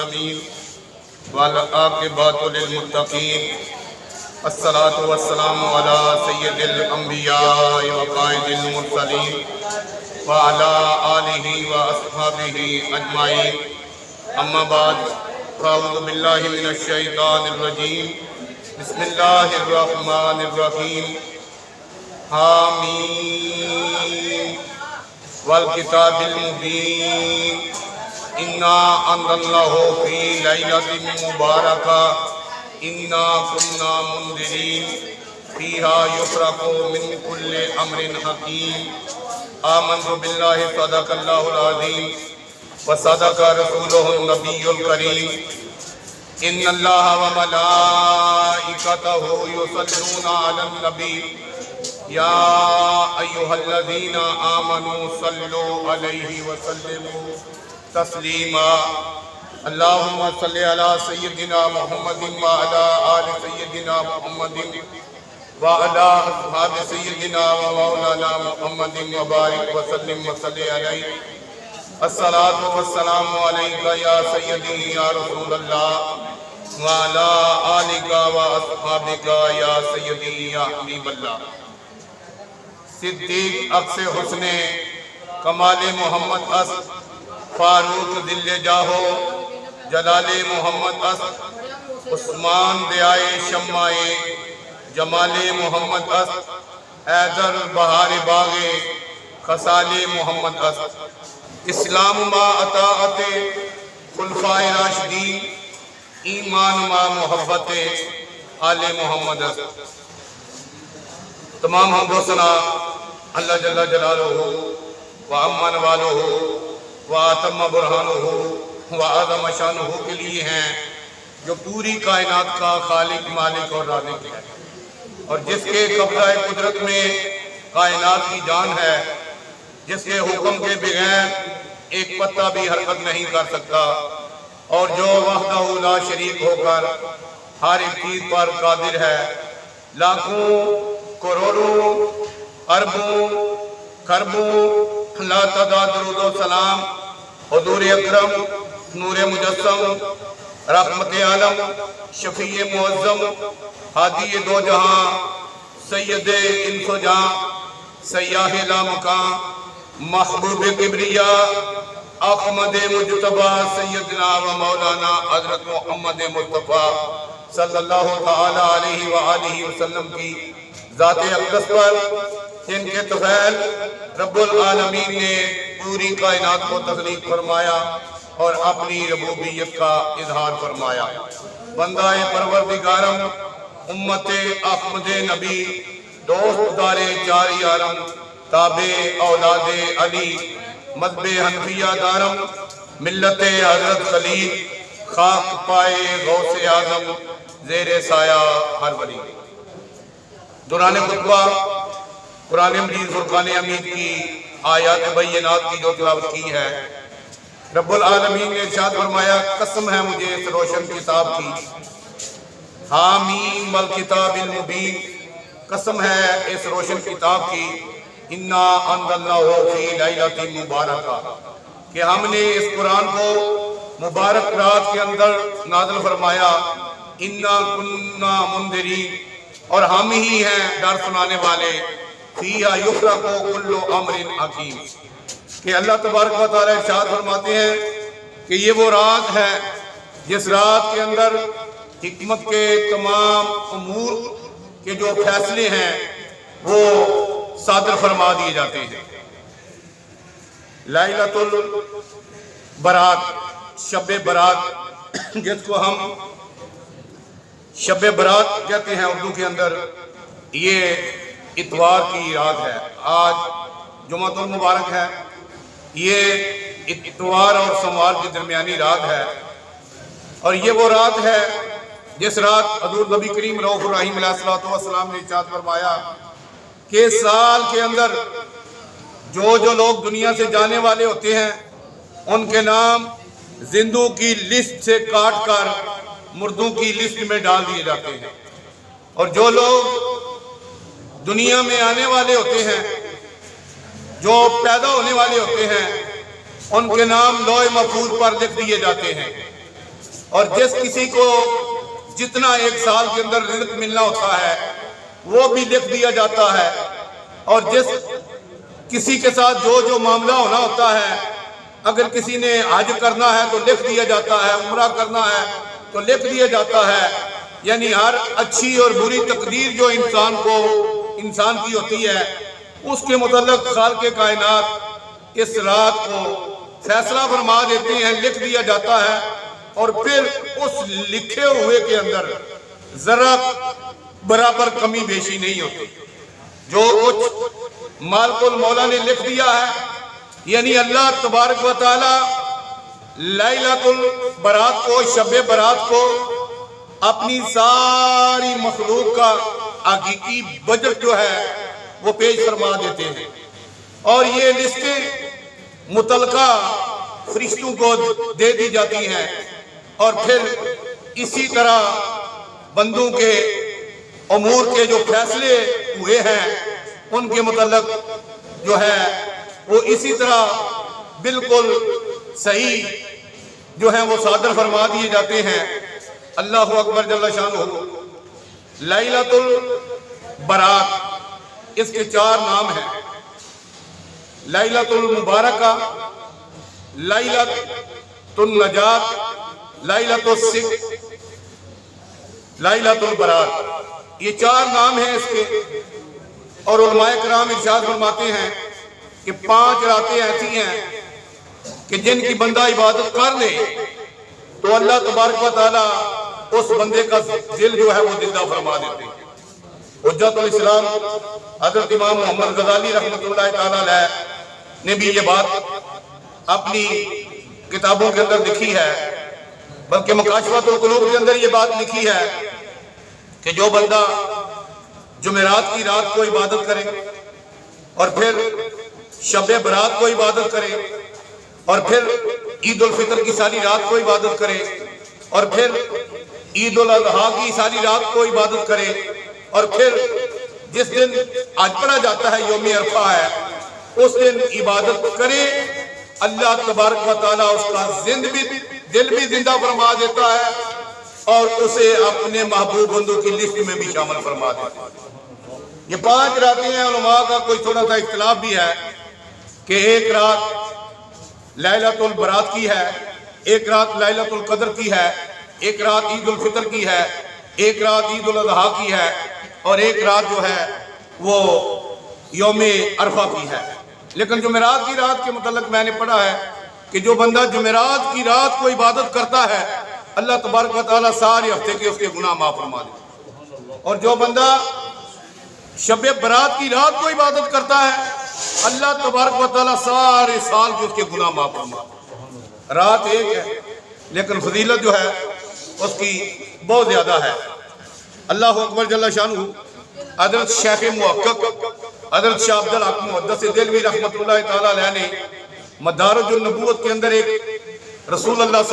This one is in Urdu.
العالمين والعاقبۃ للمتقین الصلاۃ والسلام علی سید الانبیاء وقائد المرسلین وعلی آلہ واصحابہ اجمعین اما بعد فاعوذ باللہ من الشیطان الرجیم بسم اللہ الرحمن الرحیم حامیم والکتاب المبین انا انزلناہ فی لیلۃ مبارکہ انا کنا منذرین فیہا یفرق من کل امر حکیم آمنت باللہ صدق اللہ العظیم وصدق رسولہ النبی الکریم ان اللہ وملائکتہ یصلون علی النبی یا ایہا الذین آمنوا صلوا علیہ وسلموا تسلیما اللہم صلی علی سیدنا محمد وعلی آل سیدنا محمد وعلی اصحاب سیدنا ومولانا محمد وبارک وسلم وصلی علیہ الصلاۃ والسلام علیکہ یا سیدی یا رسول اللہ وعلی آلک واصحابک یا سیدی یا حبیب اللہ صدیق عکس حسن کمال محمد است فاروق دل جاہو جلال محمد است عثمان دیائے شمائے جمال محمد است حیدر بہار باغ خصال محمد است اسلام ما اطاعت خلفائے راشدین ایمان ما محبت آل محمد است تمام حمد و ثنا اللہ جل جلالہ وعمن والہ وآتم برہانہ وآدم شانہ کے لیے ہیں جو پوری کائنات کا خالق مالک اور رازق ہے اور جس کے قبضہ قدرت میں کائنات کی جان ہے جس کے حکم کے بغیر ایک پتہ بھی حرکت نہیں کر سکتا اور جو وحدہ لا شریک ہو کر ہر ایک چیز پر قادر ہے لاکھوں کروڑوں اربوں خربوں لا تعداد درود و سلام حضور اکرم نور مجسم رحمت عالم شفیع معظم ہادی دو جہاں سید انس و جاں سیاہ لامکاں محبوب کبریاء احمد مجتبی سیدنا و مولانا حضرت محمد مصطفیٰ صلی اللہ تعالی علیہ وآلہ وسلم کی ذات اقدس پر جن کے طفیل رب العالمین نے پوری کائنات کو تخلیق فرمایا اور اپنی ربوبیت کا اظہار فرمایا بندہ پروردگارم امت احمد نبی دوست دار چار یارم تابع اولاد علی مذہب حنفیہ دارم ملت حضرت خلیل خاک پائے غوث اعظم زیر سایہ ہر ولی دوران خطبہ قرآن مجید فرقان حمید کی آیات بینات کی جو تلاوت کی ہے رب العالمین نے ارشاد فرمایا قسم ہے مجھے اس روشن کتاب کی حامیم والکتاب المبین قسم ہے اس روشن کتاب کی انا انزلناہ فی لیلۃ مبارکہ کہ ہم نے اس قرآن کو مبارک رات کے اندر نازل فرمایا انا کنا منذرین اور ہم ہی ہیں ڈر سنانے والے فیہا یفرق کل امر حکیم کہ اللہ تبارک و تعالی ارشاد فرماتے ہیں کہ یہ وہ رات ہے جس رات کے اندر حکمت کے تمام امور کے جو فیصلے ہیں وہ صادر فرما دیے جاتے ہیں لیلۃ البرات شب برات جس کو ہم شب برات کہتے ہیں اردو کے اندر یہ اتوار کی رات ہے آج جمعۃ المبارک ہے یہ اتوار اور سوموار کی درمیانی رات ہے اور یہ وہ رات ہے جس رات حضور نبی کریم رؤوف الرحیم علیہ السلام نے ارشاد فرمایا کہ سال کے اندر جو لوگ دنیا سے جانے والے ہوتے ہیں ان کے نام زندوں کی لسٹ سے کاٹ کر مردوں کی لسٹ میں ڈال دیے جاتے ہیں اور جو لوگ دنیا میں آنے والے ہوتے ہیں جو پیدا ہونے والے ہوتے ہیں ان کے نام لوح محفوظ پر لکھ دیے جاتے ہیں اور جس کسی کو جتنا ایک سال کے اندر رزق ملنا ہوتا ہے وہ بھی لکھ دیا جاتا ہے، اور جس کسی کے ساتھ جو معاملہ ہونا ہوتا ہے، اگر کسی نے حج کرنا ہے تو لکھ دیا جاتا ہے، عمرہ کرنا ہے تو لکھ دیا جاتا ہے۔ یعنی ہر اچھی اور بری تقدیر جو انسان کی ہوتی ہے، اس کے متعلق خالق کائنات اس رات کو فیصلہ فرما دیتے ہیں، لکھ دیا جاتا ہے، اور پھر اس لکھے ہوئے کے اندر ذرا برابر کمی بیشی نہیں ہوتی۔ جو کچھ مالک المولا نے لکھ دیا ہے، یعنی اللہ تبارک و تعالی لیلۃ البرات کو، شب برات کو اپنی ساری مخلوق کا حقیقی بجٹ جو ہے وہ پیش فرما دیتے ہیں، اور یہ لسٹیں متعلقہ فرشتوں کو دے دی جاتی ہیں، اور پھر اسی طرح بندوں کے امور کے جو فیصلے ہوئے ہیں ان کے متعلق جو ہے وہ اسی طرح بالکل صحیح جو ہے وہ صادر فرما دیے جاتے ہیں۔ اللہ اکبر جل شانہ۔ لیلۃ البرات، اس کے 4 نام ہیں: لیلۃ المبارکہ، لیلۃ النجات، لیلۃ الصدق، لیلۃ البرات، یہ 4 نام ہیں اس کے۔ اور علماء کرام ارشاد فرماتے ہیں کہ 5 راتیں ایسی ہیں کہ جن کی بندہ عبادت کر لے تو اللہ تبارک و تعالی اس بندے کا دل جو ہے وہ زندہ فرما دیتے ہیں۔ حجت الاسلام حضرت امام محمد غزالی رحمۃ اللہ تعالی علیہ نے بھی یہ بات اپنی کتابوں کے اندر لکھی ہے، بلکہ مکاشفۃ القلوب کے اندر یہ بات لکھی ہے کہ جو بندہ جمعرات کی رات کو عبادت کرے، اور پھر شب برات کو عبادت کرے، اور پھر عید الفطر کی ساری رات کو عبادت کرے، اور پھر عید الاضحیٰ کی ساری رات کو عبادت کرے، اور پھر جس دن آج پڑھا جاتا ہے یوم عرفہ ہے اس دن عبادت کرے، اللہ تبارک و تعالیٰ اس کا دل بھی زندہ فرما دیتا ہے، اور اسے اپنے محبوب بندوں کی لسٹ میں بھی شامل فرما دیتا ہے۔ یہ 5 راتیں ہیں، علماء کا کوئی تھوڑا سا اختلاف بھی ہے کہ ایک رات لیلۃ البرات کی ہے، ایک رات لیلۃ القدر کی ہے، ایک رات عید الفطر کی ہے، ایک رات عید الاضحیٰ کی ہے، اور ایک رات جو ہے وہ یوم عرفہ کی ہے۔ لیکن جمعرات کی رات کے متعلق میں نے پڑھا ہے کہ جو بندہ جمعرات کی رات کو عبادت کرتا ہے اللہ تبارک و تعالیٰ سارے ہفتے کے اس کے گناہ معاف فرما دیتا ہے، اور جو بندہ شب برات کی رات کو عبادت کرتا ہے اللہ تبارک و تعالیٰ سارے سال کے اس کے گناہ معاف فرما دیتا ہے۔ رات ایک ہے لیکن فضیلت جو ہے اس کی بہت زیادہ ہے۔ اللہ اکبر جل شانہ۔ حضرت شیخ محقق حضرت شاہ عبد الحق محدث دہلوی رحمۃ اللہ تعالی علیہ نے مدارج النبوت کے اندر ایک رسول اللہ